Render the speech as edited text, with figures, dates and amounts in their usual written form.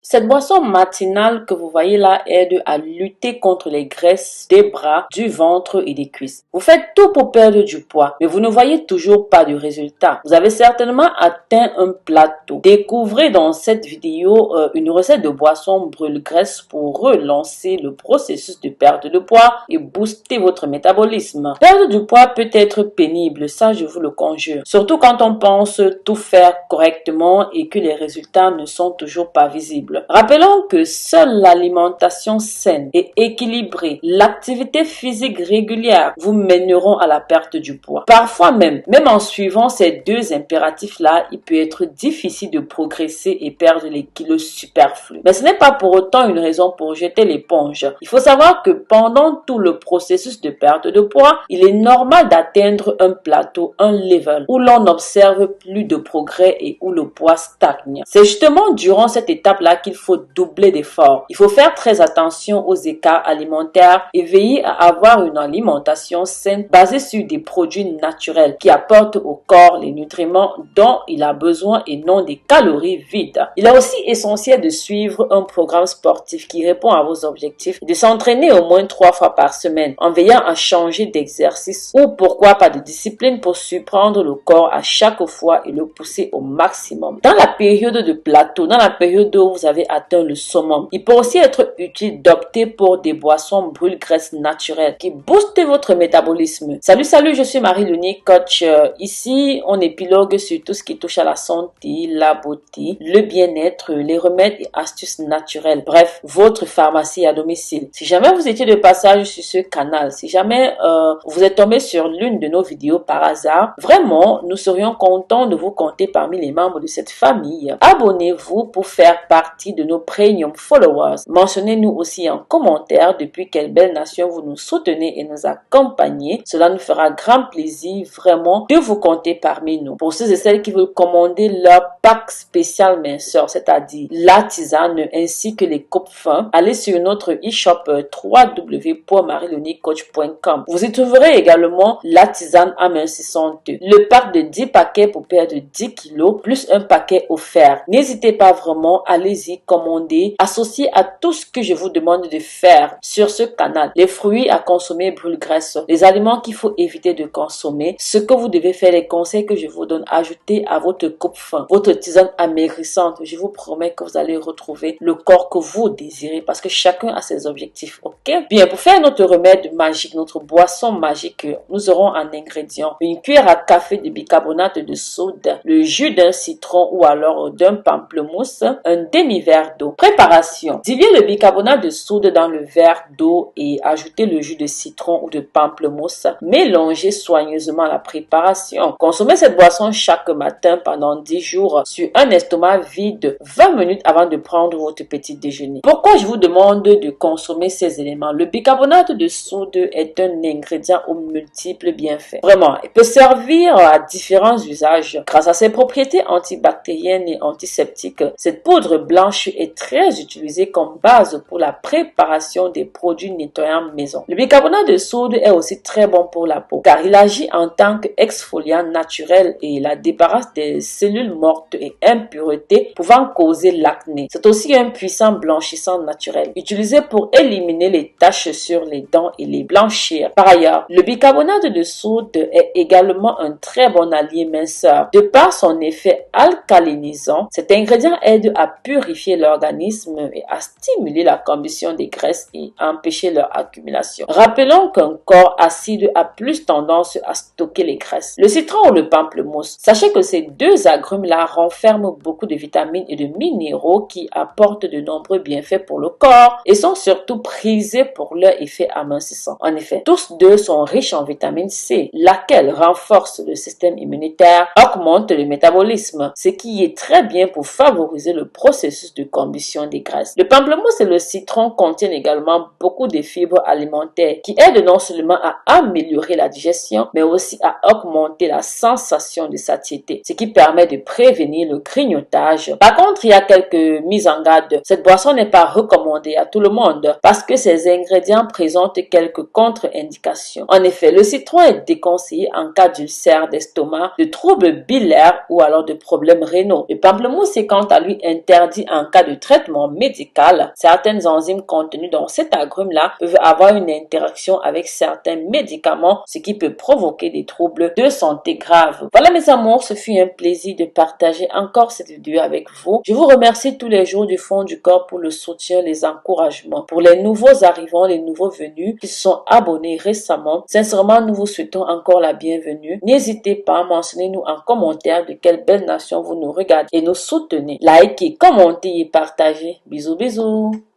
Cette boisson matinale que vous voyez là aide à lutter contre les graisses des bras, du ventre et des cuisses. Vous faites tout pour perdre du poids, mais vous ne voyez toujours pas de résultat. Vous avez certainement atteint un plateau. Découvrez dans cette vidéo une recette de boisson brûle-graisse pour relancer le processus de perte de poids et booster votre métabolisme. Perdre du poids peut être pénible, ça je vous le conjure. Surtout quand on pense tout faire correctement et que les résultats ne sont toujours pas visibles. Rappelons que seule l'alimentation saine et équilibrée, l'activité physique régulière vous mèneront à la perte du poids. Parfois même en suivant ces deux impératifs-là, il peut être difficile de progresser et perdre les kilos superflus. Mais ce n'est pas pour autant une raison pour jeter l'éponge. Il faut savoir que pendant tout le processus de perte de poids, il est normal d'atteindre un plateau, un level, où l'on n'observe plus de progrès et où le poids stagne. C'est justement durant cette étape-là qu'il faut doubler d'efforts. Il faut faire très attention aux écarts alimentaires et veiller à avoir une alimentation saine basée sur des produits naturels qui apportent au corps les nutriments dont il a besoin et non des calories vides. Il est aussi essentiel de suivre un programme sportif qui répond à vos objectifs et de s'entraîner au moins 3 fois par semaine en veillant à changer d'exercice ou pourquoi pas de discipline pour surprendre le corps à chaque fois et le pousser au maximum. Dans la période de plateau, dans la période où vous avez atteint le summum, il peut aussi être utile d'opter pour des boissons brûle-graisse naturelles qui boostent votre métabolisme. Salut, je suis Marie-Léonie, coach. Ici, on épilogue sur tout ce qui touche à la santé, la beauté, le bien-être, les remèdes et astuces naturelles. Bref, votre pharmacie à domicile. Si jamais vous étiez de passage sur ce canal, si jamais vous êtes tombé sur l'une de nos vidéos par hasard, vraiment, nous serions contents de vous compter parmi les membres de cette famille. Abonnez-vous pour faire partie de nos premium followers. Mentionnez-nous aussi en commentaire depuis quelle belle nation vous nous soutenez et nous accompagnez. Cela nous fera grand plaisir vraiment de vous compter parmi nous. Pour ceux et celles qui veulent commander leur pack spécial minceur, c'est-à-dire la tisane ainsi que les coupes fins, allez sur notre e-shop www.marielonicoach.com. Vous y trouverez également la tisane amincissante, le pack de 10 paquets pour perdre 10 kilos plus un paquet offert. N'hésitez pas vraiment, allez-y, commandez, associez à tout ce que je vous demande de faire sur ce canal. Les fruits à consommer brûle-graisse, les aliments qu'il faut éviter de consommer, ce que vous devez faire, les conseils que je vous donne, ajoutez à votre coupe fin, votre tisane amaigrissante. Je vous promets que vous allez retrouver le corps que vous désirez parce que chacun a ses objectifs, ok? Bien, pour faire notre remède magique, notre boisson magique, nous aurons en ingrédients une cuillère à café de bicarbonate de soude, le jus d'un citron ou alors d'un pamplemousse, un demi-verre d'eau. Préparation. Diluez le bicarbonate de soude dans le verre d'eau et ajoutez le jus de citron ou de pamplemousse. Mélangez soigneusement la préparation. Consommez cette boisson chaque matin pendant 10 jours sur un estomac vide 20 minutes avant de prendre votre petit déjeuner. Pourquoi je vous demande de consommer ces éléments? Le bicarbonate de soude est un ingrédient aux multiples bienfaits. Vraiment, il peut servir à différents usages. Grâce à ses propriétés antibactériennes et antiseptiques, cette poudre blanche est très utilisée comme base pour la préparation des produits nettoyants maison. Le bicarbonate de soude est aussi très bon pour la peau car il agit en tant qu'exfoliant naturel et la débarrasse des cellules mortes et impuretés pouvant causer l'acné. C'est aussi un puissant blanchissant naturel utilisé pour éliminer les taches sur les dents et les blanchir. Par ailleurs, le bicarbonate de soude est également un très bon allié minceur. De par son effet alcalinisant, cet ingrédient aide à purifier l'organisme et à stimuler la combustion des graisses et à empêcher leur accumulation. Rappelons qu'un corps acide a plus tendance à stocker les graisses. Le citron ou le pamplemousse. Sachez que ces deux agrumes-là renferment beaucoup de vitamines et de minéraux qui apportent de nombreux bienfaits pour le corps et sont surtout prisés pour leur effet amincissant. En effet, tous deux sont riches en vitamine C, laquelle renforce le système immunitaire, augmente le métabolisme, ce qui est très bien pour favoriser le processus de combustion des graisses. Le pamplemousse et le citron contiennent également beaucoup de fibres alimentaires qui aident non seulement à améliorer la digestion, mais aussi à augmenter la sensation de satiété, ce qui permet de prévenir le grignotage. Par contre, il y a quelques mises en garde. Cette boisson n'est pas recommandée à tout le monde parce que ses ingrédients présentent quelques contre-indications. En effet, le citron est déconseillé en cas d'ulcère d'estomac, de troubles biliaires ou alors de problèmes rénaux. Le pamplemousse est quant à lui interdit en cas de traitement médical. Certaines enzymes contenues dans cet agrume-là peuvent avoir une interaction avec certains médicaments, ce qui peut provoquer des troubles de santé graves. Voilà mes amours, ce fut un plaisir de partager encore cette vidéo avec vous. Je vous remercie tous les jours du fond du corps pour le soutien, les encouragements. Pour les nouveaux arrivants, les nouveaux venus qui se sont abonnés récemment, sincèrement, nous vous souhaitons encore la bienvenue. N'hésitez pas à mentionner nous en commentaire de quelle belle nation vous nous regardez et nous soutenez. Likez, commentez et partagez. Bisous, bisous.